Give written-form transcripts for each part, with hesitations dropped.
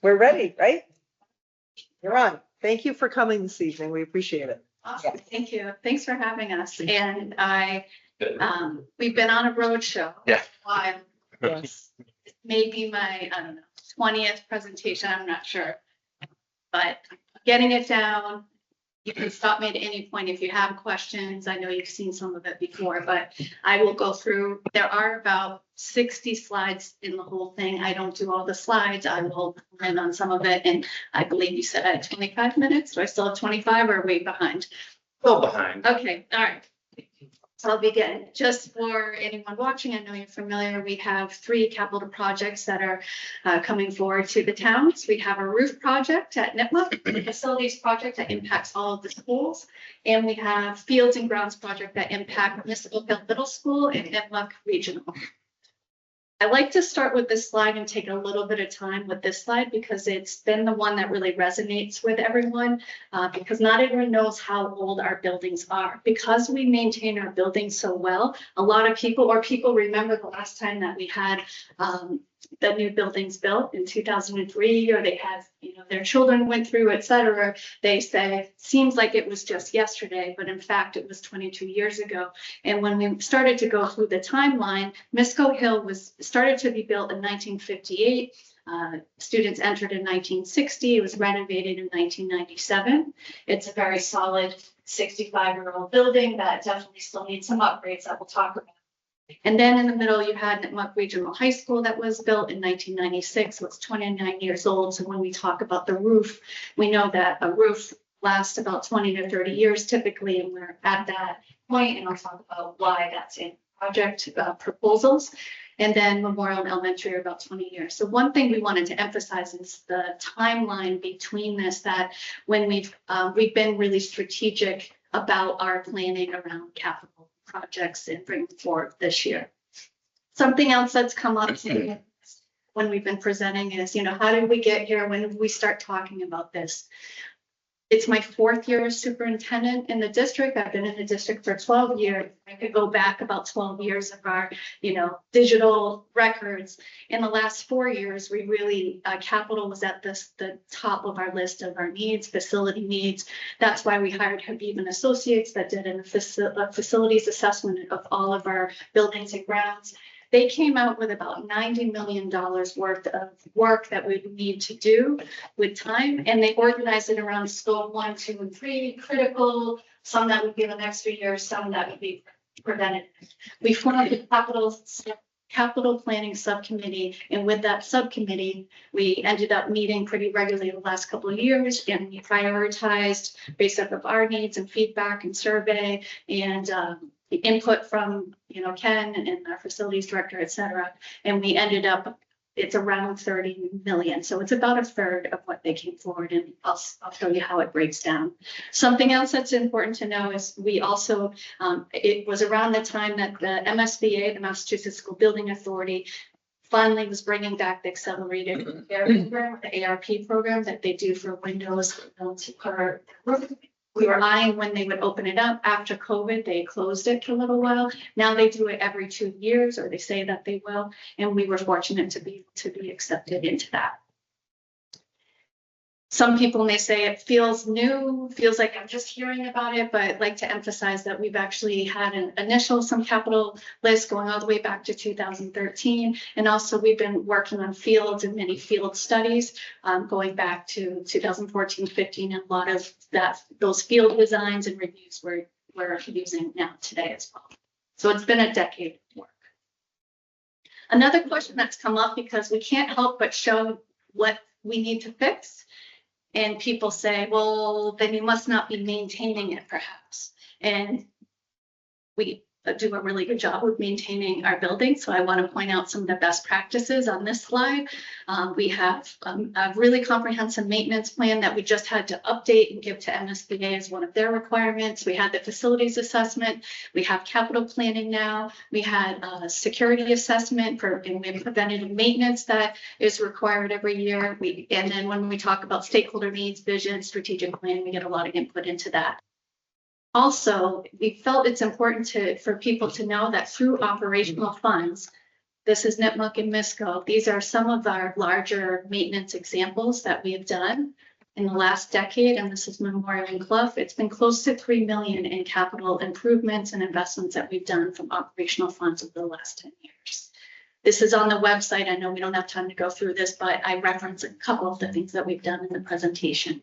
We're ready, right? You're on. Thank you for coming this evening. We appreciate it. Awesome. Thank you. Thanks for having us. And we've been on a road show. Yeah. While Yes. maybe my, I don't know, 20th presentation, I'm not sure. But getting it down, you can stop me at any point if you have questions. I know you've seen some of it before, but I will go through. There are about 60 slides in the whole thing. I don't do all the slides. I will end on some of it. And I believe you said I had 25 minutes. Do I still have 25 or are we behind? Still behind. Okay, all right. So I'll begin. Just for anyone watching, I know you're familiar, we have 3 capital projects that are coming forward to the towns. We have a roof project at Nipmuc, a facilities project that impacts all of the schools, and we have fields and grounds project that impact Municipal Hill Middle School and Nipmuc Regional. I like to start with this slide and take a little bit of time with this slide because it's been the one that really resonates with everyone because not everyone knows how old our buildings are. Because we maintain our buildings so well, a lot of people remember the last time that we had the new buildings built in 2003, or they had, their children went through, et cetera. They say, seems like it was just yesterday, but in fact, it was 22 years ago. And when we started to go through the timeline, Misco Hill started to be built in 1958. Students entered in 1960. It was renovated in 1997. It's a very solid 65-year-old building that definitely still needs some upgrades that we'll talk about. And then in the middle, you had Nipmuc Regional High School that was built in 1996. So it's 29 years old. So when we talk about the roof, we know that a roof lasts about 20 to 30 years typically, and we're at that point, and I'll talk about why that's in project proposals. And then Memorial and Elementary are about 20 years. So one thing we wanted to emphasize is the timeline between this, that when we've been really strategic about our planning around capital projects and bring forward this year. Something else that's come up when we've been presenting is, how did we get here? When did we start talking about this? It's my 4th year as superintendent in the district. I've been in the district for 12 years. I could go back about 12 years of our, digital records. In the last 4 years, we really, capital was at the top of our list of our needs, facility needs. That's why we hired Habib and Associates that did a facilities assessment of all of our buildings and grounds. They came out with about $90 million worth of work that we would need to do with time, and they organized it around scope 1, 2, and 3, critical, some that would be the next 3 years, some that would be preventative. We formed a capital planning subcommittee, and with that subcommittee, we ended up meeting pretty regularly the last couple of years, and we prioritized based off of our needs and feedback and survey and the input from Ken and our facilities director, et cetera. And we ended up, it's around 30 million. So it's about a third of what they came forward, and I'll show you how it breaks down. Something else that's important to know is we also, it was around the time that the MSBA, the Massachusetts School Building Authority, finally was bringing back the accelerated repair program, the ARP program that they do for windows per roof. We were eyeing when they would open it up. After COVID, they closed it for a little while. Now they do it every 2 years, or they say that they will. And we were fortunate to be accepted into that. Some people may say it feels new, feels like I'm just hearing about it, but I'd like to emphasize that we've actually had some capital list going all the way back to 2013. And also we've been working on fields and many field studies going back to 2014, 15, and a lot of those field designs and reviews we're using now today as well. So it's been a decade of work. Another question that's come up, because we can't help but show what we need to fix. And people say, well, then you must not be maintaining it, perhaps. And we do a really good job with maintaining our buildings. So I want to point out some of the best practices on this slide. We have a really comprehensive maintenance plan that we just had to update and give to MSBA as one of their requirements. We had the facilities assessment. We have capital planning now. We had a security assessment and we have preventative maintenance that is required every year. And then when we talk about stakeholder needs, vision, strategic plan, we get a lot of input into that. Also, we felt it's important for people to know that through operational funds, This is Nipmuc and Misco. These are some of our larger maintenance examples that we have done in the last decade, and this is Memorial and Clough. It's been close to 3 million in capital improvements and investments that we've done from operational funds over the last 10 years. This is on the website. I know we don't have time to go through this, but I reference a couple of the things that we've done in the presentation.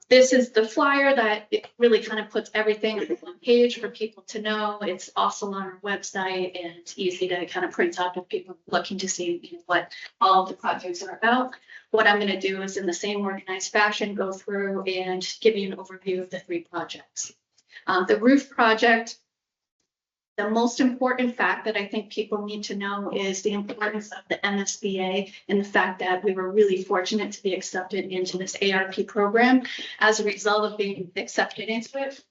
This is the flyer that it really kind of puts everything on one page for people to know. It's also on our website, and it's easy to kind of print out if people are looking to see what all of the projects are about. What I'm going to do is in the same organized fashion, go through and give you an overview of the 3 projects. The roof project, the most important fact that I think people need to know is the importance of the MSBA and the fact that we were really fortunate to be accepted into this ARP program. As a result of being accepted into it,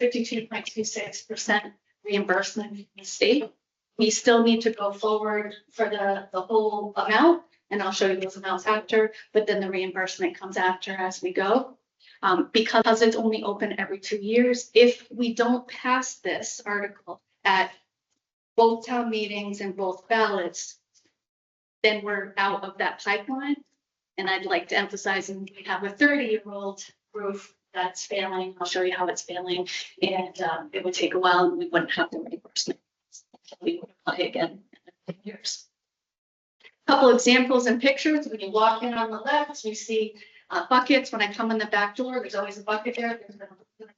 52.26% reimbursement from the state. We still need to go forward for the whole amount, and I'll show you those amounts after, but then the reimbursement comes after as we go. Because it's only open every 2 years, if we don't pass this article at both town meetings and both ballots, then we're out of that pipeline. And I'd like to emphasize, and we have a 30-year-old roof that's failing. I'll show you how it's failing, and it would take a while, and we wouldn't have the reimbursement. We would apply again in 10 years. Couple examples and pictures. When you walk in on the left, you see buckets. When I come in the back door, there's always a bucket there. There's been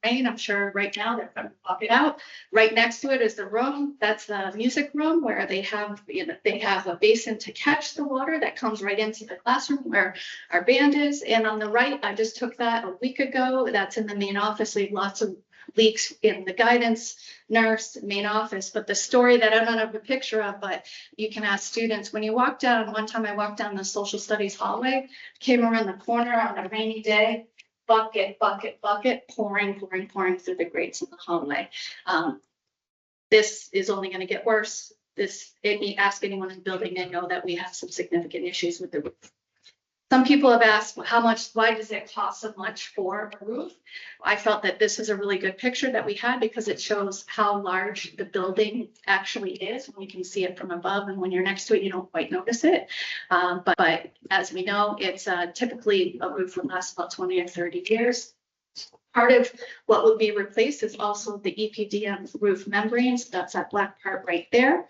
rain. I'm sure right now they're going to bucket out. Right next to it is the room. That's the music room where they have, they have a basin to catch the water that comes right into the classroom where our band is. And on the right, I just took that a week ago. That's in the main office. We have lots of leaks in the guidance nurse main office. But the story that I don't have a picture of, but you can ask students, when you walk down, one time I walked down the social studies hallway, came around the corner on a rainy day, bucket, bucket, bucket, pouring through the grates in the hallway. This is only going to get worse. If you ask anyone in the building, they know that we have some significant issues with the roof. Some people have asked, well, why does it cost so much for a roof? I felt that this is a really good picture that we had because it shows how large the building actually is when you can see it from above, and when you're next to it, you don't quite notice it. But as we know, it's typically a roof would last about 20 or 30 years. Part of what will be replaced is also the EPDM roof membranes. That's that black part right there.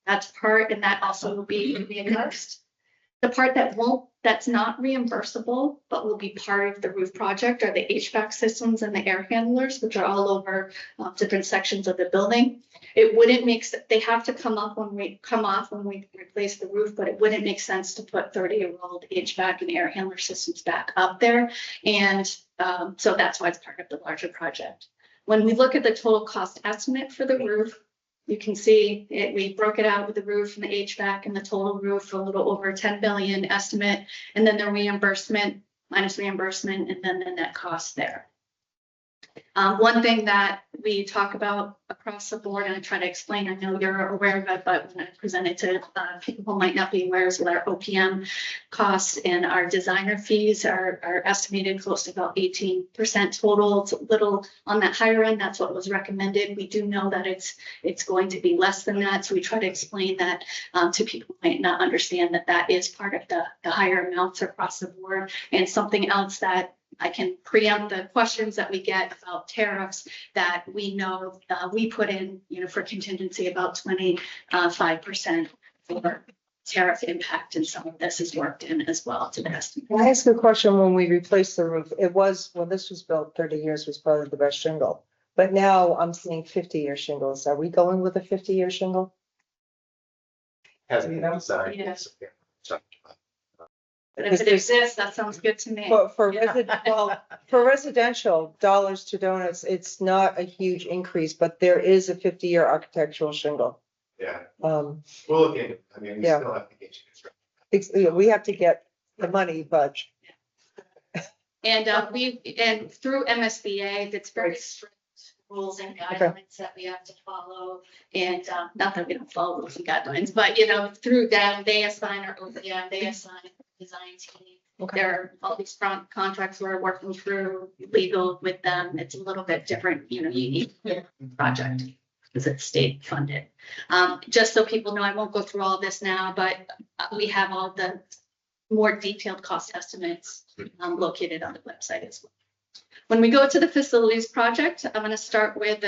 That's part, and that also will be reimbursed. The part that's not reimbursable, but will be part of the roof project are the HVAC systems and the air handlers, which are all over different sections of the building. It wouldn't make sense. They have to come off when we replace the roof, but it wouldn't make sense to put 30-year-old HVAC and air handler systems back up there. And so that's why it's part of the larger project. When we look at the total cost estimate for the roof, you can see it, we broke it out with the roof and the HVAC and the total roof, a little over 10 billion estimate, and then the reimbursement minus reimbursement, and then the net cost there. One thing that we talk about across the board, and I try to explain, I know you're aware of it, but when I present it to people who might not be aware, is with our OPM costs and our designer fees are estimated close to about 18% total. It's a little on that higher end. That's what was recommended. We do know that it's going to be less than that. So we try to explain that to people who might not understand that that is part of the higher amounts across the board. And something else that I can preempt the questions that we get about tariffs, that we know we put in, for contingency about 25% for tariff impact, and some of this is worked in as well to the estimate. Can I ask a question? When we replaced the roof, it was, when this was built 30 years, was probably the best shingle. But now I'm seeing 50-year shingles. Are we going with a 50-year shingle? Hasn't been designed. Yeah. So, But if it exists, that sounds good to me. For residential dollars to donuts, it's not a huge increase, but there is a 50-year architectural shingle. Yeah, Um, we'll look in. I mean, we Yeah. still have to get you constructed. we have to get the money, but And and through MSBA, it's very strict rules and guidelines that we have to follow. And not that we don't follow rules and guidelines, but through them, they assign our OPM, they assign design team. Okay. There are all these contracts we're working through legal with them. It's a little bit different, unique project. because it's state funded. Just so people know, I won't go through all this now, but we have all the more detailed cost estimates located on the website as well. When we go to the facilities project, I'm going to start with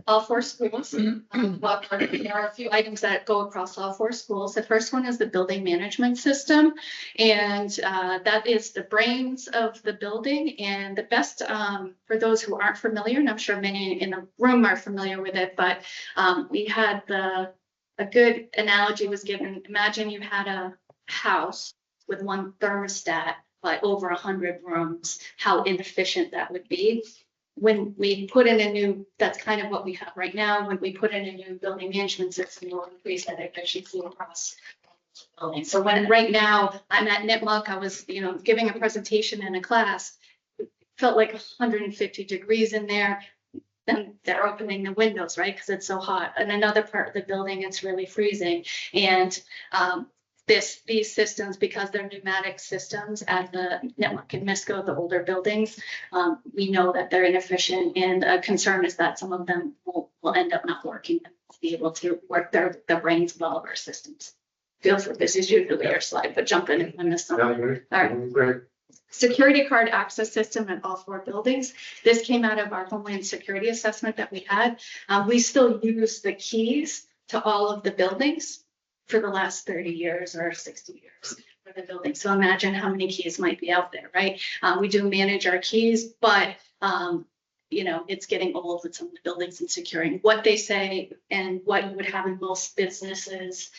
all 4 schools. Well, there are a few items that go across all 4 schools. The first one is the building management system, and that is the brains of the building. And the best, for those who aren't familiar, and I'm sure many in the room are familiar with it, but we had a good analogy was given. Imagine you had a house with one thermostat by over 100 rooms, how inefficient that would be. When we put in a new, that's kind of what we have right now. When we put in a new building management system, we'll increase that efficiency across the building. So when right now I'm at Nipmuc, I was, giving a presentation in a class, it felt like 150 degrees in there. Then they're opening the windows, right? Because it's so hot. And another part of the building, it's really freezing. And these systems, because they're pneumatic systems at the Nipmuc and Misco, the older buildings, we know that they're inefficient, and a concern is that some of them will end up not working and be able to work their brains with all of our systems. Feel free, this is usually your slide, but jump in if I miss something. All right. Security card access system at all 4 buildings. This came out of our Homeland Security assessment that we had. We still use the keys to all of the buildings for the last 30 years or 60 years for the building. So imagine how many keys might be out there, right? We do manage our keys, but it's getting old with some of the buildings and securing what they say and what you would have in most businesses.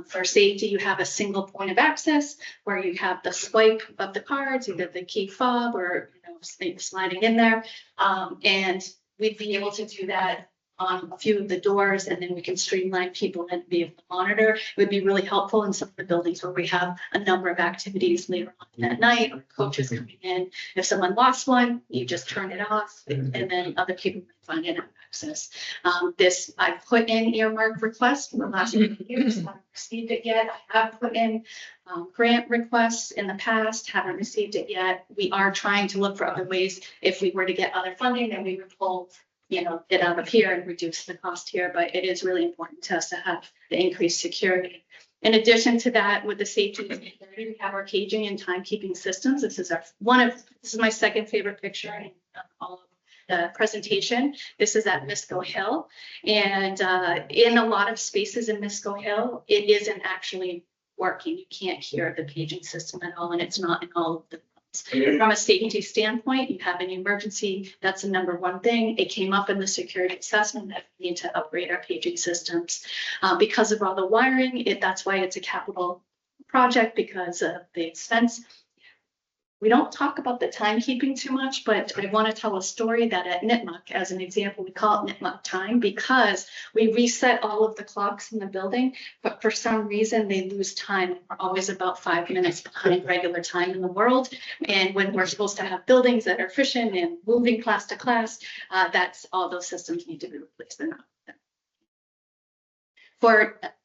For safety, you have a single point of access where you have the swipe of the cards, either the key fob or sliding in there. And we'd be able to do that on a few of the doors, and then we can streamline people and be able to monitor. It would be really helpful in some of the buildings where we have a number of activities later on at night, or coaches coming in. If someone lost one, you just turn it off, and then other people can find it and access. This I've put in earmark requests for the last few years. Haven't received it yet. I have put in grant requests in the past. Haven't received it yet. We are trying to look for other ways. If we were to get other funding, then we would pull it out of here and reduce the cost here, but it is really important to us to have the increased security. In addition to that, with the safety and security, we have our caging and timekeeping systems. This is my second favorite picture in all of the presentation. This is at Misco Hill, and in a lot of spaces in Misco Hill, it isn't actually working. You can't hear the paging system at all, and it's not in all of the From a safety standpoint, you have an emergency. That's the number one thing. It came up in the security assessment that we need to upgrade our paging systems because of all the wiring. That's why it's a capital project, because of the expense. We don't talk about the timekeeping too much, but I want to tell a story that at Nipmuc, as an example, we call it Nipmuc time because we reset all of the clocks in the building, but for some reason they lose time. We're always about 5 minutes behind regular time in the world. And when we're supposed to have buildings that are efficient and moving class to class, that's all those systems need to be replaced. They're not.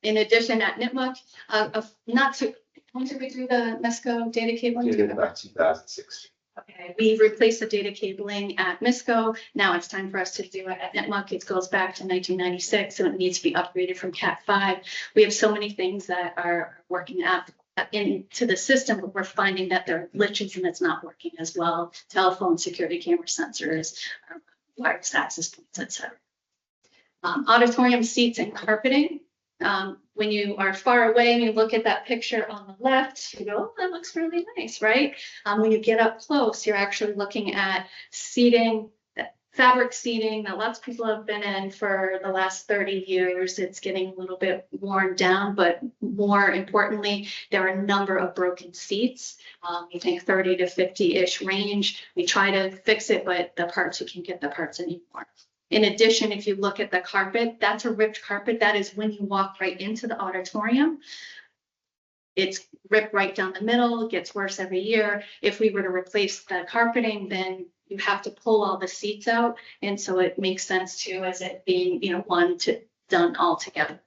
In addition, at Nipmuc, when did we do the Misco data cabling? Did it about 2006. Okay, we replaced the data cabling at Misco. Now it's time for us to do it at Nipmuc. It goes back to 1996, so it needs to be upgraded from Cat 5. We have so many things that are working out into the system, but we're finding that there are glitches and it's not working as well. Telephone security camera sensors, wireless access points, etc. Auditorium seats and carpeting. When you are far away and you look at that picture on the left, you go, oh, that looks really nice, right? When you get up close, you're actually looking at seating, fabric seating that lots of people have been in for the last 30 years. It's getting a little bit worn down, but more importantly, there are a number of broken seats. We think 30 to 50-ish range. We try to fix it, but the parts, you can't get the parts anymore. In addition, if you look at the carpet, that's a ripped carpet. That is when you walk right into the auditorium. It's ripped right down the middle. It gets worse every year. If we were to replace the carpeting, then you have to pull all the seats out. And so it makes sense too, as it being, done all together.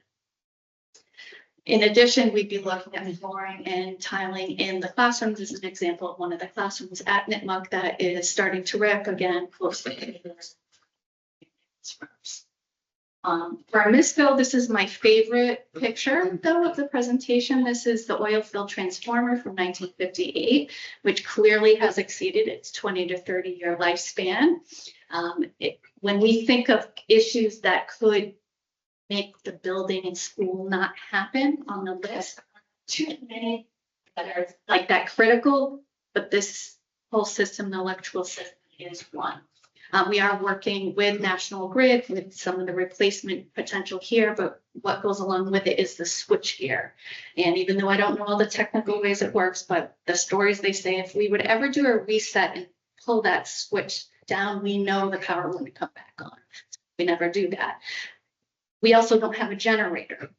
In addition, we'd be looking at flooring and tiling in the classrooms. This is an example of one of the classrooms at Nipmuc that is starting to rip again, close to the For our MISCO, this is my favorite picture though of the presentation. This is the oil field transformer from 1958, which clearly has exceeded its 20 to 30 year lifespan. When we think of issues that could make the building and school not happen on the list, too many that are like that critical, but this whole system, the electrical system, is one. We are working with National Grid with some of the replacement potential here, but what goes along with it is the switch gear. And even though I don't know all the technical ways it works, but the stories they say, if we would ever do a reset and pull that switch down, we know the power wouldn't come back on. We never do that. We also don't have a generator,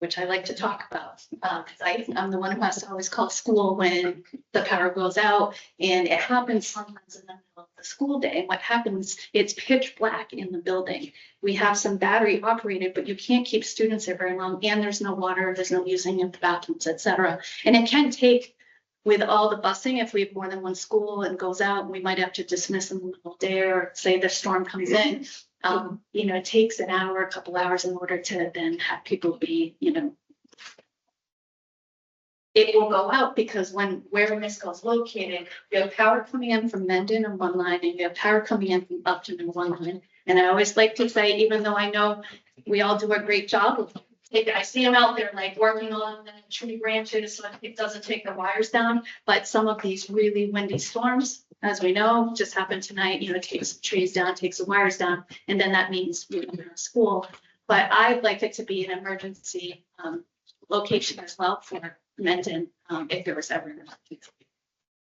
which I like to talk about, because I'm the one who has to always call school when the power goes out, and it happens sometimes in the middle of the school day. And what happens, it's pitch black in the building. We have some battery operated, but you can't keep students there very long, and there's no water, there's no using of the bathrooms, etc. And it can take, with all the busing, if we have more than one school and goes out, we might have to dismiss them in the middle day, or say the storm comes in. It takes an hour, a couple hours in order to then have people be, it will go out because where MISCO is located, you have power coming in from Mendon on one line, and you have power coming in from Upton on one line. And I always like to say, even though I know we all do a great job, I see them out there like working on the tree branches so it doesn't take the wires down. But some of these really windy storms, as we know, just happened tonight, takes trees down, takes the wires down, and then that means we're in school. But I'd like it to be an emergency location as well for Mendon if there was ever an emergency.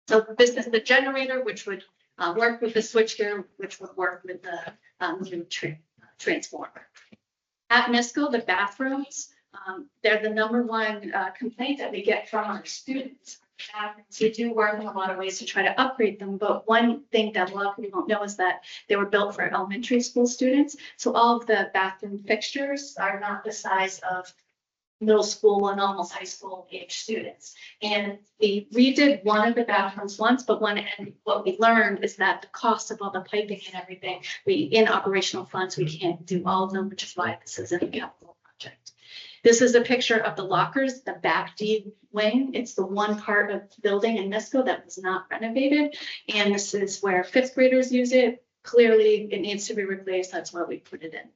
So this is the generator, which would work with the switchgear, which would work with the new transformer. At MISCO, the bathrooms, they're the number one complaint that we get from our students. We do work in a lot of ways to try to upgrade them, but one thing that a lot of people don't know is that they were built for elementary school students. So all of the bathroom fixtures are not the size of middle school and almost high school age students. And we redid one of the bathrooms once, but what we learned is that the cost of all the piping and everything, in operational funds, we can't do all of them, which is why this is a capital project. This is a picture of the lockers, the back D wing. It's the one part of the building in MISCO that was not renovated. And this is where fifth graders use it. Clearly, it needs to be replaced. That's why we put it in.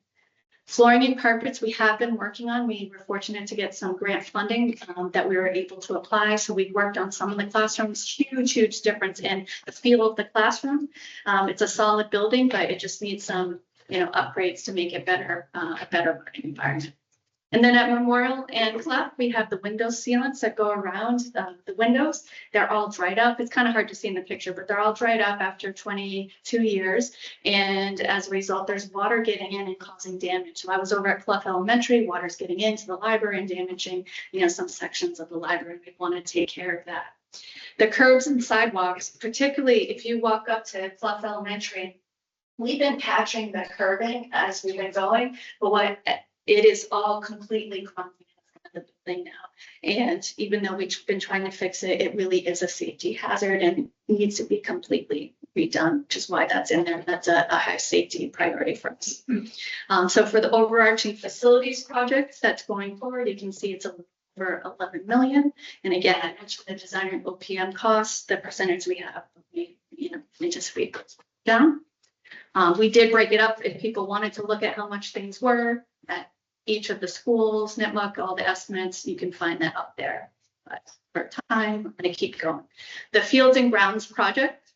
Flooring and carpets we have been working on. We were fortunate to get some grant funding that we were able to apply. So we worked on some of the classrooms, huge difference in the feel of the classroom. It's a solid building, but it just needs some, upgrades to make it better, a better learning environment. And then at Memorial and Clef, we have the window sealants that go around the windows. They're all dried up. It's kind of hard to see in the picture, but they're all dried up after 22 years. And as a result, there's water getting in and causing damage. So I was over at Clef Elementary, water's getting into the library and damaging, some sections of the library. We want to take care of that. The curbs and sidewalks, particularly if you walk up to Clef Elementary, we've been patching the curbing as we've been going, but it is all completely crumbling in the building now. And even though we've been trying to fix it, it really is a safety hazard and needs to be completely redone, which is why that's in there. That's a high safety priority for us. So for the overarching facilities project that's going forward, you can see it's over 11 million. And again, I mentioned the design and OPM costs, the percentage we have, we anticipate goes down. We did break it up if people wanted to look at how much things were at each of the schools, Nipmuc, all the estimates, you can find that up there. But for time, I'm going to keep going. The Fields and Grounds project,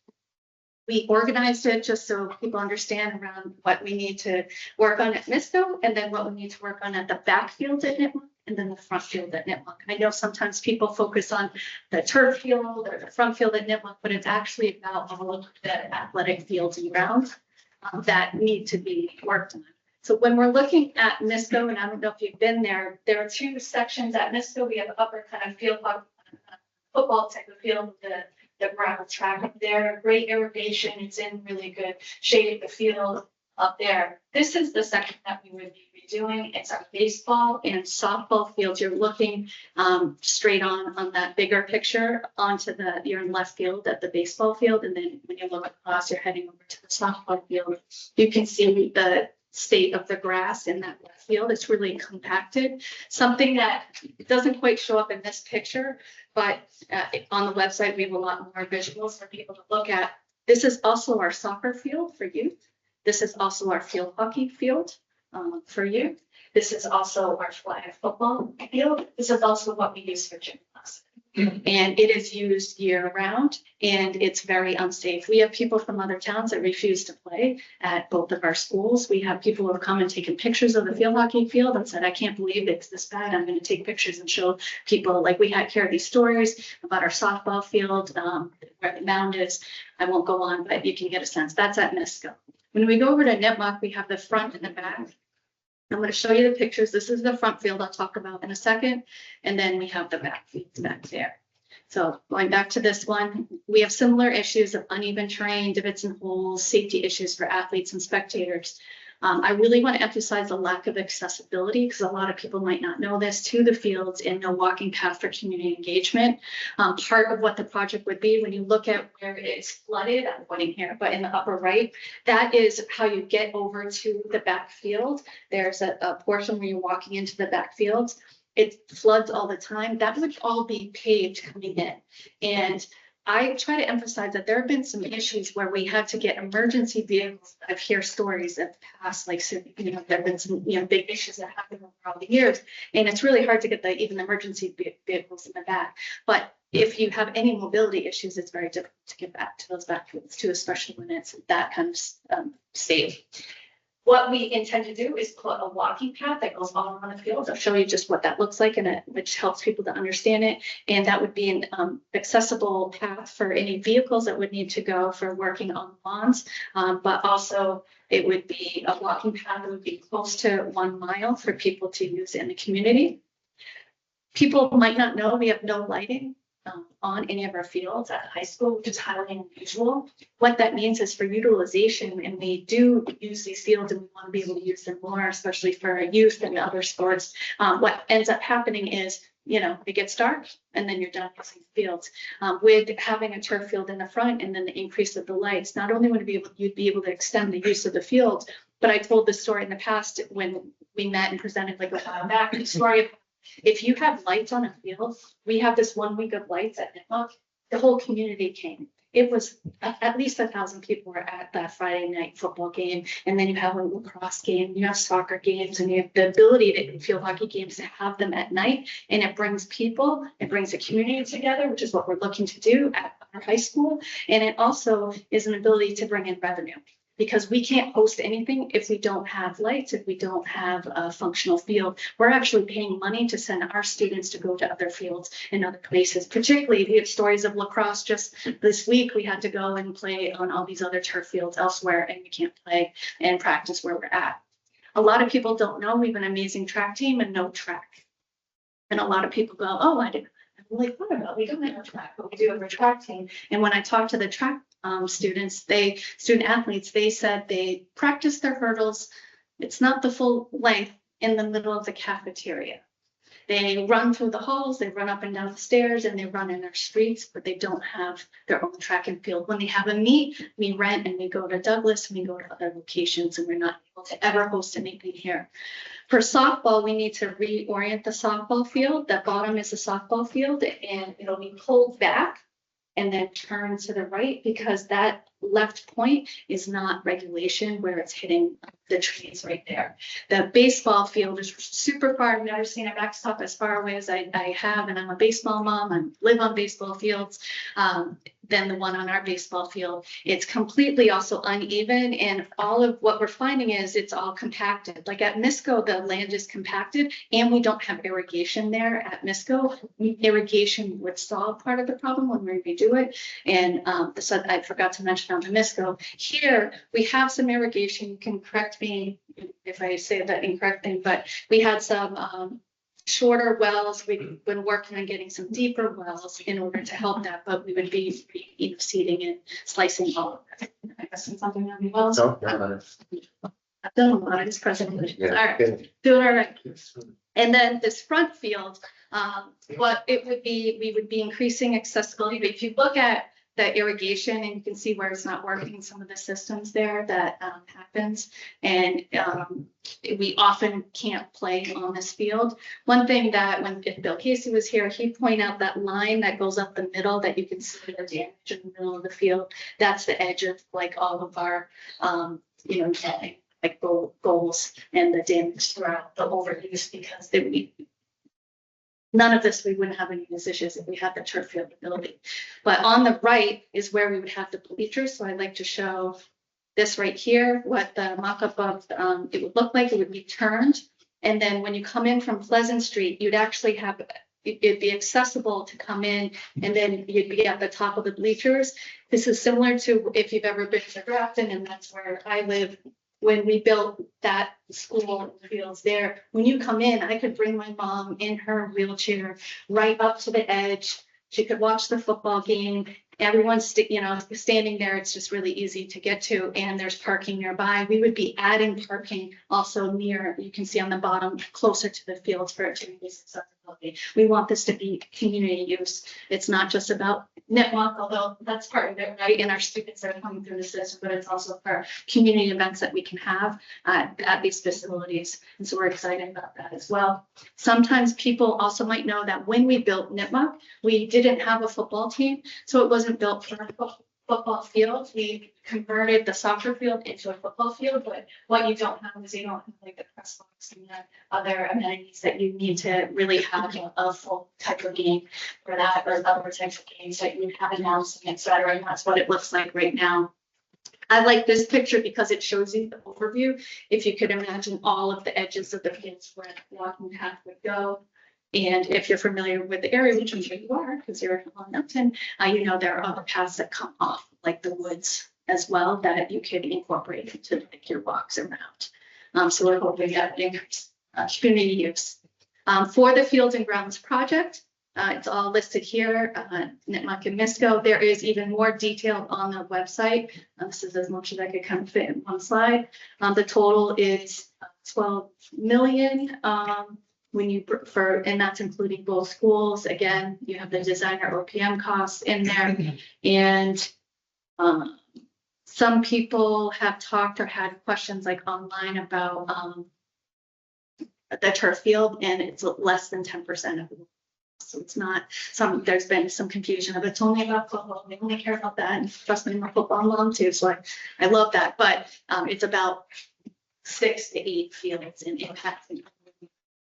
we organized it just so people understand around what we need to work on at MISCO, and then what we need to work on at the back field at Nipmuc, and then the front field at Nipmuc. I know sometimes people focus on the turf field or the front field at Nipmuc, but it's actually about all of the athletic fields and grounds that need to be worked on. So when we're looking at MISCO, and I don't know if you've been there, there are two sections at MISCO. We have upper kind of field, football type of field, the gravel track up there, great irrigation. It's in really good shape, the field up there. This is the section that we would be redoing. It's our baseball and softball fields. You're looking straight on that bigger picture onto you're in left field at the baseball field. And then when you look across, you're heading over to the softball field. You can see the state of the grass in that field. It's really compacted. Something that doesn't quite show up in this picture, but on the website, we have a lot more visuals for people to look at. This is also our soccer field for youth. This is also our field hockey field for youth. This is also our flag football field. This is also what we use for gym class. And it is used year round, and it's very unsafe. We have people from other towns that refuse to play at both of our schools. We have people who have come and taken pictures of the field hockey field and said, I can't believe it's this bad. I'm going to take pictures and show people. Like, we had hear these stories about our softball field, where the mound is. I won't go on, but you can get a sense. That's at Misco. When we go over to Nipmuc, we have the front and the back. I'm going to show you the pictures. This is the front field I'll talk about in a second. And then we have the back field back there. So going back to this one, we have similar issues of uneven terrain, divots and holes, safety issues for athletes and spectators. I really want to emphasize the lack of accessibility, because a lot of people might not know this, to the fields, and no walking path for community engagement. Part of what the project would be, when you look at where it's flooded, I'm pointing here, but in the upper right, that is how you get over to the back field. There's a portion where you're walking into the back fields. It floods all the time. That would all be paved coming in. And I try to emphasize that there have been some issues where we had to get emergency vehicles. I've heard stories of past, like, you know, there have been some, you know, big issues that happened over all the years. And it's really hard to get even emergency vehicles in the back. But if you have any mobility issues, it's very difficult to get back to those backfields too, especially when it's that kind of state. What we intend to do is put a walking path that goes all around the field. I'll show you just what that looks like, and which helps people to understand it. And that would be an accessible path for any vehicles that would need to go for working on lawns. But also it would be a walking path that would be close to 1 mile for people to use in the community. People might not know we have no lighting on any of our fields at high school, which is highly unusual. What that means is for utilization, and we do use these fields and we want to be able to use them more, especially for youth and other sports. What ends up happening is, you know, it gets dark and then you're done using fields. With having a turf field in the front and then the increase of the lights, not only would you'd be able to extend the use of the field, but I told this story in the past when we met and presented like a while back, the story of, if you have lights on a field, we have this 1 week of lights at Nipmuc, the whole community came. It was at least 1,000 people were at that Friday night football game. And then you have a lacrosse game, you have soccer games, and you have the ability to field hockey games to have them at night. And it brings people, it brings the community together, which is what we're looking to do at our high school. And it also is an ability to bring in revenue, because we can't host anything if we don't have lights, if we don't have a functional field. We're actually paying money to send our students to go to other fields in other places. Particularly, we have stories of lacrosse. Just this week, we had to go and play on all these other turf fields elsewhere, and we can't play and practice where we're at. A lot of people don't know we have an amazing track team and no track. And a lot of people go, oh, I didn't really thought about, we don't have a track, but we do have a track team. And when I talked to the track student athletes, they said they practice their hurdles. It's not the full length in the middle of the cafeteria. They run through the halls, they run up and down the stairs, and they run in our streets, but they don't have their own track and field. When they have a meet, we rent and we go to Douglas and we go to other locations, and we're not able to ever host anything here. For softball, we need to reorient the softball field. The bottom is the softball field, and it'll be pulled back and then turn to the right, because that left point is not regulation where it's hitting the trees right there. The baseball field is super far. I've never seen a backstop as far away as I have, and I'm a baseball mom. I live on baseball fields. Than the one on our baseball field. It's completely also uneven, and all of what we're finding is it's all compacted. Like at Misco, the land is compacted, and we don't have irrigation there at Misco. Irrigation would solve part of the problem when we redo it. And so I forgot to mention on the Misco, here we have some irrigation. You can correct me if I say that incorrectly, but we had some shorter wells. We've been working on getting some deeper wells in order to help that, but we would be seeding and slicing all of that. I guess something on the wells. No, no, I've done a lot of this presentation. yeah. All right, doing all right. And then this front field, what it would be, we would be increasing accessibility. But if you look at the irrigation, and you can see where it's not working, some of the systems there that happens. And we often can't play on this field. One thing that if Bill Casey was here, he'd point out that line that goes up the middle that you can see the damage in the middle of the field. That's the edge of like all of our, netting, like goals and the damage throughout the overuse, because none of this, we wouldn't have any of these issues if we had the turf field ability. But on the right is where we would have the bleachers. So I'd like to show this right here, what the mock-up of it would look like. It would be turned. And then when you come in from Pleasant Street, you'd actually have, it'd be accessible to come in, and then you'd be at the top of the bleachers. This is similar to if you've ever been to Grafton, and that's where I live. When we built that school fields there, when you come in, I could bring my mom in her wheelchair right up to the edge. She could watch the football game. Everyone's standing there. It's just really easy to get to, and there's parking nearby. We would be adding parking also near, you can see on the bottom, closer to the fields for it to be accessibility. We want this to be community use. It's not just about Nitwalk, although that's part of it, right? And our students are coming through the system, but it's also for community events that we can have at these facilities. And so we're excited about that as well. Sometimes people also might know that when we built Nitwalk, we didn't have a football team, so it wasn't built for a football field. We converted the soccer field into a football field, but what you don't have is you don't have like the press box and the other amenities that you need to really have a full type of game for that, or other types of games that you have announcing, et cetera. And that's what it looks like right now. I like this picture because it shows you the overview. If you could imagine all of the edges of the fields where the walking path would go. And if you're familiar with the area, which I'm sure you are, because you're on Milton, you know there are other paths that come off, like the woods as well, that you could incorporate into like your walks around. So we're hoping that increase community use. For the Fields and Grounds project, it's all listed here, Nitwalk and Misco. There is even more detail on the website. This is as much as I could kind of fit in one slide. The total is 12 million. When you and that's including both schools. Again, you have the designer OPM costs in there. And some people have talked or had questions like online about the turf field, and it's less than 10% of it. So it's not there's been some confusion of it's only about football. They only care about that. And trust me, I'm a football mom too, so I love that. But it's about 6 to 8 fields and impacting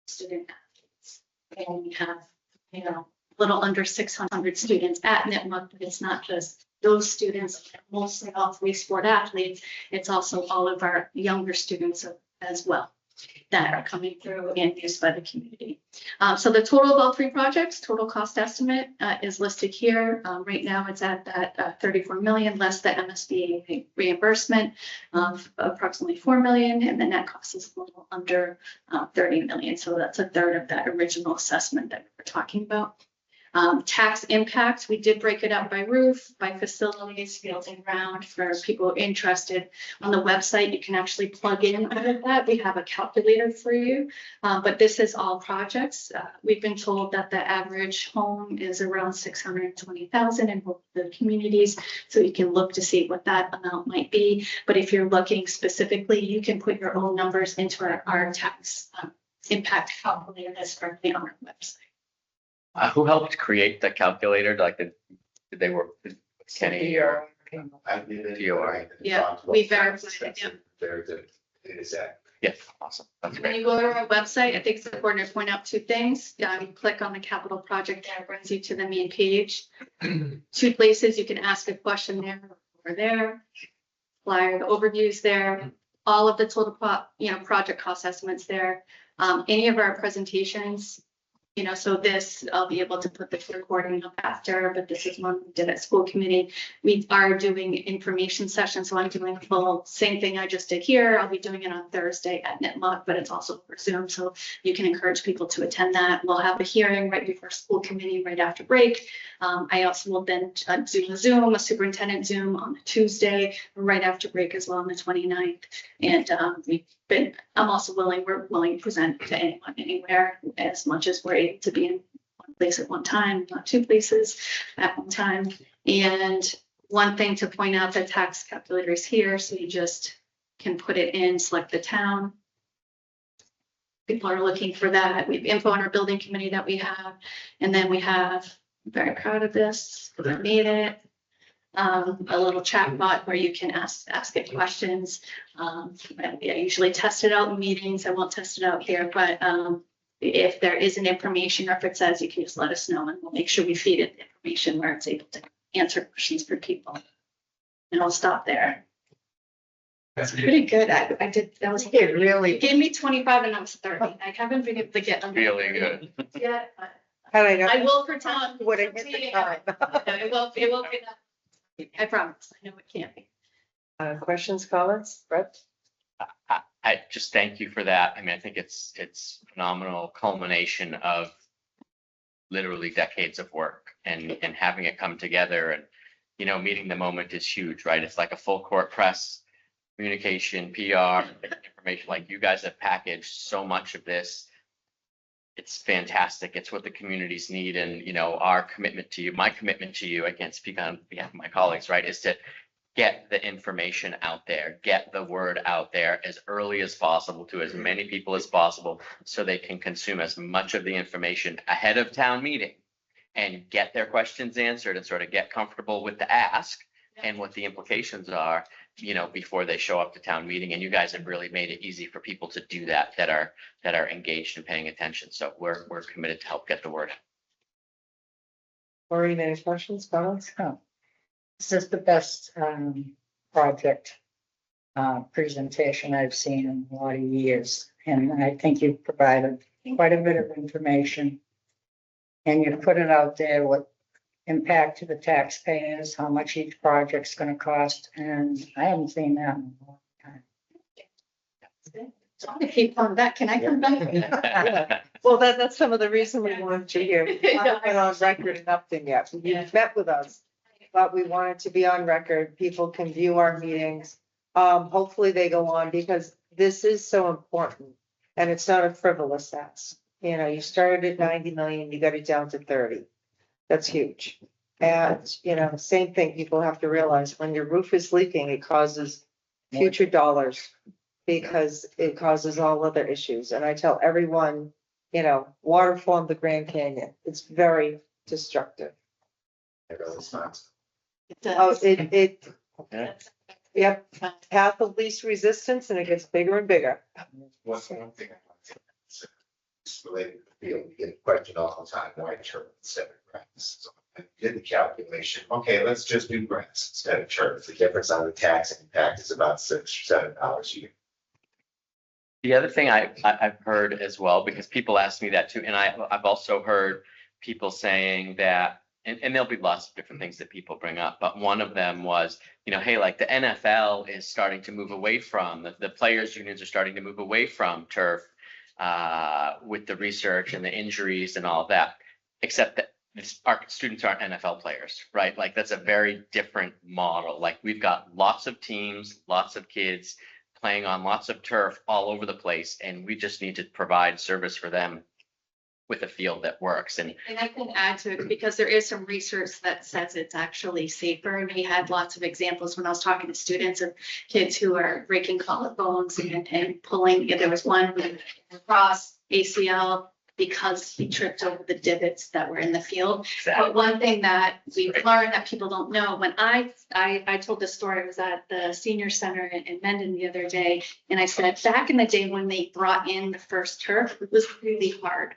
student athletes. And we have, a little under 600 students at Nitwalk, but it's not just those students, mostly all 3 sport athletes. It's also all of our younger students as well that are coming through and used by the community. So the total of all 3 projects, total cost estimate is listed here. Right now it's at that 34 million less the MSBA reimbursement of approximately 4 million, and the net cost is a little under 30 million. So that's a third of that original assessment that we were talking about. Tax impact, we did break it out by roof, by facilities, fields and ground. For people interested, on the website, you can actually plug in all of that. We have a calculator for you, but this is all projects. We've been told that the average home is around 620,000 in both the communities, so you can look to see what that amount might be. But if you're looking specifically, you can put your own numbers into our tax impact calculator that's currently on our website. Who helped create the calculator? Like, did they work with Kenny or? Yeah, we verified it. Yeah. Very good. It is that. Yeah, awesome. That's When great. you go to our website, I think it's important to point out 2 things. You click on the capital project there, it brings you to the main page. 2 places you can ask a question there or there. Flyer, the overviews there. All of the total project cost estimates there. Any of our presentations. So this, I'll be able to put the recording up after, but this is one we did at school committee. We are doing information sessions, so I'm doing the full same thing I just did here. I'll be doing it on Thursday at Nitwalk, but it's also for Zoom, so you can encourage people to attend that. We'll have a hearing right before school committee, right after break. I also will then do a superintendent Zoom on Tuesday, right after break as well on the 29th. And I'm also we're willing to present to anyone, anywhere, as much as we're able to be in one place at one time, not 2 places at one time. And one thing to point out, the tax calculator is here, so you just can put it in, select the town. People are looking for that. We have info on our building committee that we have. And then we have, I'm very proud of this, I made it. A little chat bot where you can ask it questions. And I usually test it out in meetings. I won't test it out here, but if there isn't information or if it says, you can just let us know and we'll make sure we feed it the information where it's able to answer questions for people. And I'll stop there. That's Pretty good. I did, that was, It really, it gave me 25 and I was 30. I haven't been able to get under Really good. yet, but had I known, I will for town. would have hit the time. It will be that. I promise. I know it can't be. Questions, comments, Brett? I just thank you for that. I mean, I think it's phenomenal culmination of literally decades of work and having it come together and, you know, meeting the moment is huge, right? It's like a full court press, communication, PR, information, like you guys have packaged so much of this. It's fantastic. It's what the communities need. And, you know, our commitment to you, my commitment to you, I can't speak on behalf of my colleagues, right, is to get the information out there, get the word out there as early as possible to as many people as possible so they can consume as much of the information ahead of town meeting and get their questions answered and sort of get comfortable with the ask and what the implications are, you know, before they show up to town meeting. And you guys have really made it easy for people to do that, that are engaged and paying attention. So we're committed to help get the word out. Maureen, any questions, comments? Oh, this is the best project presentation I've seen in a lot of years. And I think you've provided quite a bit of information. And you put it out there, what impact to the taxpayers, how much each project's gonna cost, and I haven't seen that in a long time. So I'm gonna keep coming back. Can I come back? Well, that's some of the reason we wanted you here. We haven't been on record and nothing yet. You've met with us, but we wanted to be on record. People can view our meetings. Hopefully they go on because this is so important and it's not a frivolous ask. You know, you started at 90 million, you got it down to 30. That's huge. And, you know, same thing, people have to realize when your roof is leaking, it causes future dollars because it causes all other issues. And I tell everyone, you know, water formed the Grand Canyon. It's very destructive. It really smells. Oh, it, Yeah. yep, path of least resistance and it gets bigger and bigger. One thing I want to say, it's related to the field, we get a question all the time, why turf instead of grass? So I did the calculation, okay, let's just do grass instead of turf. The difference on the tax impact is about $6 or $7 a year. The other thing I've heard as well, because people ask me that too, and I've also heard people saying that, and there'll be lots of different things that people bring up, but one of them was, you know, hey, like the NFL is starting to move away from, the players unions are starting to move away from turf with the research and the injuries and all that, except that our students aren't NFL players, right? Like that's a very different model. Like we've got lots of teams, lots of kids playing on lots of turf all over the place, and we just need to provide service for them with a field that works. And I can add to it because there is some research that says it's actually safer. And we had lots of examples when I was talking to students of kids who are breaking collarbones and pulling. There was one with across ACL because he tripped over the divots that were in the field. But one thing that we've learned that people don't know, when I told this story, I was at the senior center in Mendon the other day, and I said, back in the day when they brought in the first turf, it was really hard.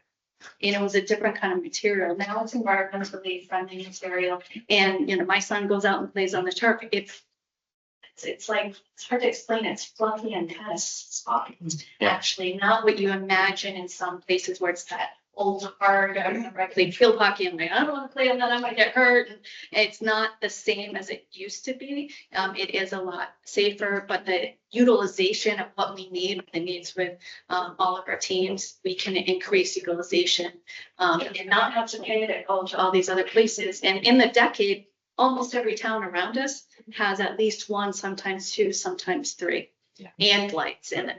And it was a different kind of material. Now it's environmentally friendly material. And, you know, my son goes out and plays on the turf. It's like, it's hard to explain. It's fluffy and kind of soft. Yeah. Actually, not what you imagine in some places where it's that old hard. I remember I played field hockey. I'm like, I don't want to play on that. I might get hurt. And it's not the same as it used to be. It is a lot safer, but the utilization of what we need, the needs with all of our teams, we can increase utilization and not have to pay to go to all these other places. And in the decade, almost every town around us has at least one, sometimes two, sometimes three, and lights. And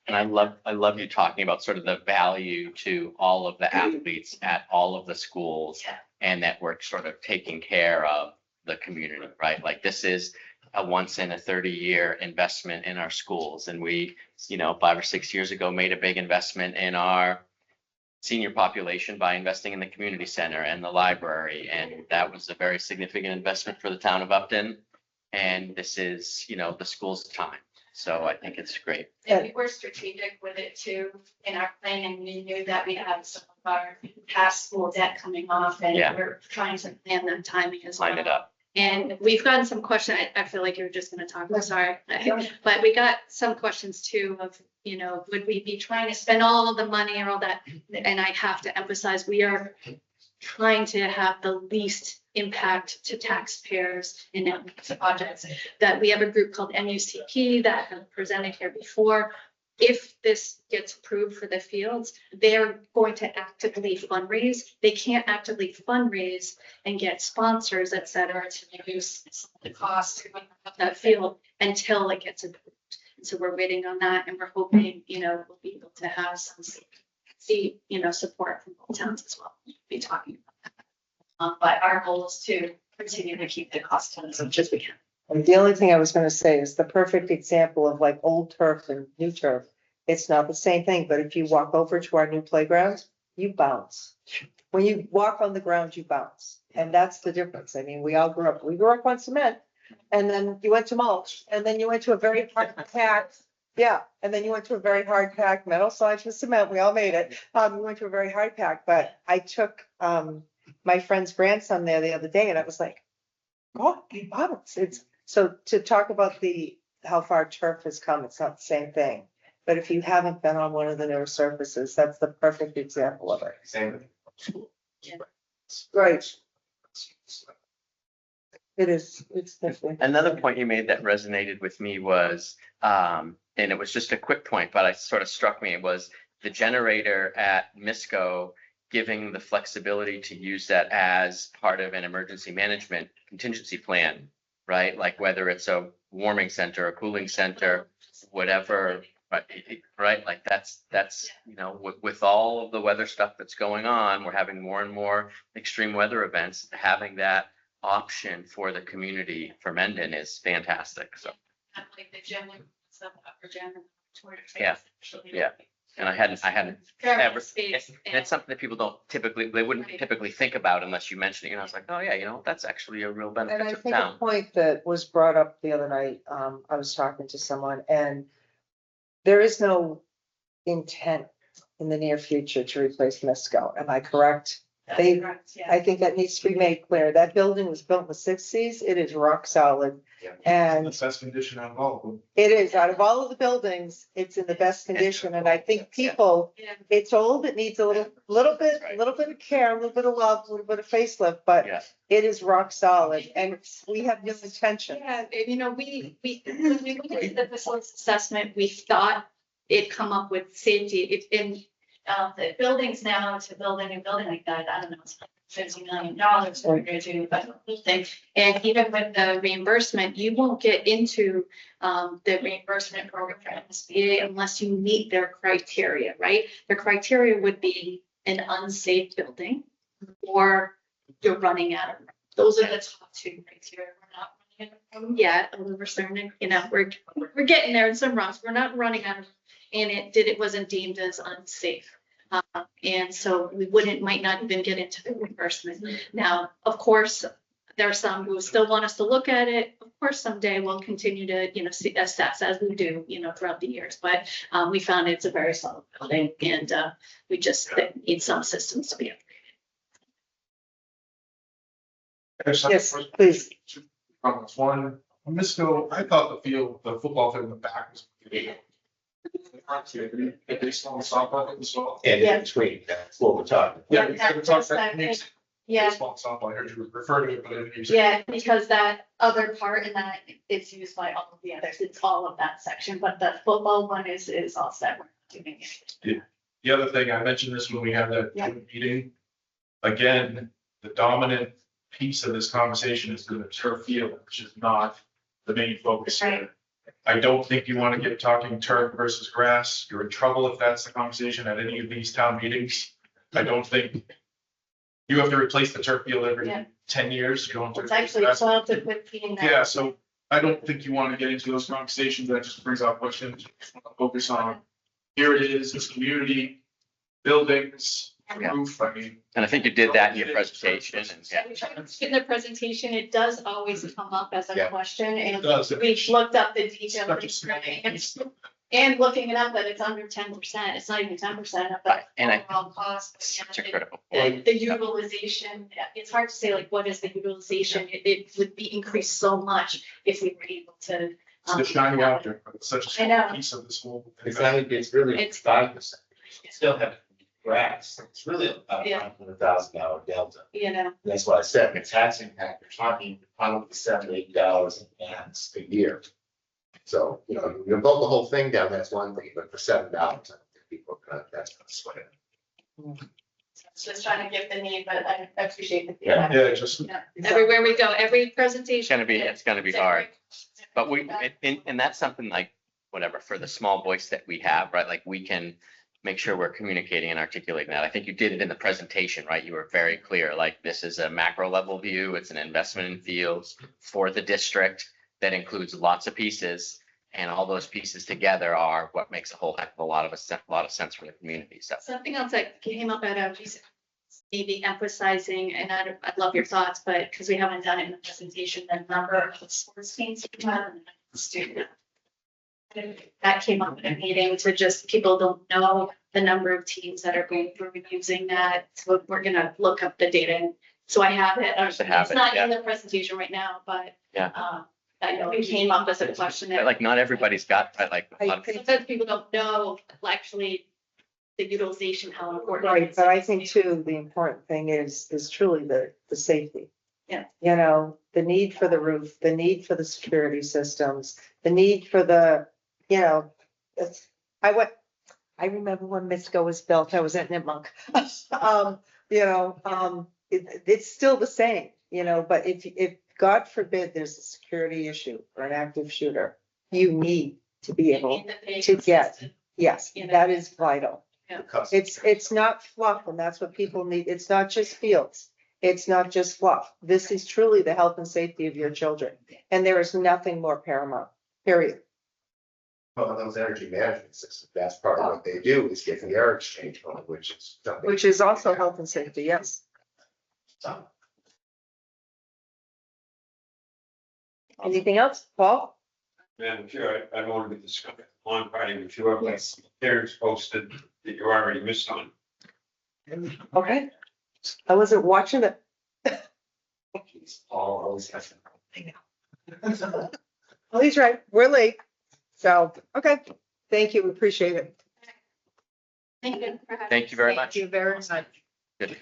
I love you talking about sort of the value to all of the athletes at all of the schools, and that we're sort of taking care of the community, right? Like this is a once in a 30-year investment in our schools. And we, 5 or 6 years ago, made a big investment in our senior population by investing in the community center and the library. And that was a very significant investment for the town of Upton. And this is, the school's time. So I think it's great. And we were strategic with it too in our planning. We knew that we had some of our past school debt coming off and Yeah. we're trying to plan that timing as well. Line it up. And we've gotten some questions. I feel like you were just gonna talk, I'm sorry. But we got some questions too of, would we be trying to spend all of the money or all that? And I have to emphasize, we are trying to have the least impact to taxpayers in projects. That we have a group called MUCP that have presented here before. If this gets approved for the fields, they're going to actively fundraise. They can't actively fundraise and get sponsors, et cetera, to reduce some of the costs of that field until it gets approved. And so we're waiting on that and we're hoping, we'll be able to have some support from both towns as well. We'll be talking about that. But our goal is to continue to keep the cost down as much as we can. And the only thing I was gonna say is the perfect example of like old turf and new turf. It's not the same thing, but if you walk over to our new playground, you bounce. When you walk on the ground, you bounce. And that's the difference. I mean, we grew up on cement. And then you went to mulch, and then you went to a very hard packed, and then you went to a very hard packed metal sides with cement. We all made it. We went to a very hard pack, but I took my friend's grandson there the other day and I was like, oh, you bounce. So to talk about how far turf has come, it's not the same thing. But if you haven't been on one of the newer surfaces, that's the perfect example of it. Same with. Right. It is, it's definitely. Another point you made that resonated with me was, and it was just a quick point, but it sort of struck me, was the generator at Misco giving the flexibility to use that as part of an emergency management contingency plan, right? Like whether it's a warming center, a cooling center, whatever, right? Like that's, with all of the weather stuff that's going on, we're having more and more extreme weather events. Having that option for the community for Mendon is fantastic. So, Like the gym, some upper gym. Yeah. and I hadn't Very ever, space, and it's something that people they wouldn't typically think about unless you mention it. I was like, oh yeah, that's actually a real And benefit I to the think a town. point that was brought up the other night, I was talking to someone and there is no intent in the near future to replace Misco. Am I correct? I think that needs to be made clear. That building was built in the 60s. It is rock solid. Yeah. And The best condition out of all of them. it is, out of all of the buildings, it's in the best condition. And I think people, Yeah. it's old, it needs a little bit of care, a little bit of love, a little bit of facelift, but Yeah. it is rock solid and we have no intention. Yeah, when we did the facilities assessment, we thought it'd come up with safety. If in the buildings now, to build a new building like that, I don't know, it's $50 million what we're gonna do, but thing. And even with the reimbursement, you won't get into the reimbursement program for MSBA unless you meet their criteria, right? Their criteria would be an unsafe building or you're running out of room. Those are the top two criteria. We're not running out of room yet, and we're starting, we're getting there in some runs. We're not running out of room. And it wasn't deemed as unsafe. And so we might not even get into the reimbursement. Now, of course, there are some who still want us to look at it. Of course, someday we'll continue to, assess as we do, throughout the years. But we found it's a very solid building and we just need some systems to be upgraded. Yes, please. Comments. One, on Misco, I thought the football field in the back was. The baseball and softball as well. And Yeah. in between, that's what we're talking. Yeah, Yeah, we talked about Yeah, baseball and softball. I heard you refer to it, but I didn't use it. yeah, because that other part and that it's used by all of the others. It's all of that section, but the football one is all set. We're not doing it. The other thing, I mentioned this when we had that Yeah. joint meeting. Again, the dominant piece of this conversation is the turf field, which is not the main focus Right. here. I don't think you want to get talking turf versus grass. You're in trouble if that's the conversation at any of these town meetings. I don't think you have to replace the turf field every Yeah. 10 years going through. It's actually 12 to 15 now. Yeah, so I don't think you want to get into those conversations. That just brings out questions. Focus on, here it is, this community, buildings, Yeah. roof, I mean. And I think you did that in your presentation and yeah. In the presentation, it does always come up as a Yeah. question, and Does. we've looked up the detail Such a small- and looking it up that it's under 10%. It's not even 10% of Right, the and overall cost. but Such yeah, a critical. The utilization, it's hard to say like, what is the utilization? It would be increased so much if we were able to. It's the shiny object, but it's such a I know. small piece of this whole. It's not, it's really It's- 5%. You still have grass. It's really about Yeah. $100,000 delta. You know, That's what I said, the tax impact, you're talking probably $7-8 in ads a year. So, you know, you build the whole thing down, that's one thing, but for $7, I don't think people are gonna, that's gonna sweat it. just trying to give the need, but I appreciate the Yeah. feedback. Yeah, just, Yeah. Everywhere we go, every presentation. It's gonna be hard. But we, and that's something like, whatever, for the small voice that we have, right? Like we can make sure we're communicating and articulating that. I think you did it in the presentation, right? You were very clear, like this is a macro level view. It's an investment in fields for the district that includes lots of pieces. And all those pieces together are what makes a whole heck of a lot of sense for the community. So Something else that came up at a recent, maybe emphasizing, and I'd love your thoughts, but because we haven't done it in the presentation, the number of sports teams we have and the student. That came up in a meeting to just, people don't know the number of teams that are going through using that. So we're gonna look up the data. So I have it. To have It's it, not in yeah. the presentation right now, but Yeah. I know it came up as a question. but, like not everybody's got, right, like a lot of- Sometimes people don't know actually the utilization, how important. it Right, is. but I think too, the important thing is truly the safety. Yeah. You know, the need for the roof, the need for the security systems, the need for the, you know, I remember when Misco was built, I was at Nipmuc. It's still the same, you know, but if God forbid there's a security issue or an active shooter, you need to be You able, need the pay to get- system. yes, You know. that is vital. Because It's not fluff, and that's what people need. It's not just fields. It's not just fluff. This is truly the health and safety of your children. And there is nothing more paramount, period. well, those energy management systems, that's part of what they do, is get the air exchange going, which is something. Which is also health and safety, yes. So, Anything else, Paul? Madam Chair, I don't want to be discussing on Friday with you, but parents posted that you're already missed on. Okay. I wasn't watching it. geez, Paul always has. Well, he's right. We're late. So, okay. Thank you. We appreciate it. Thank you for having Thank you very us. much. Thank you very much. Good.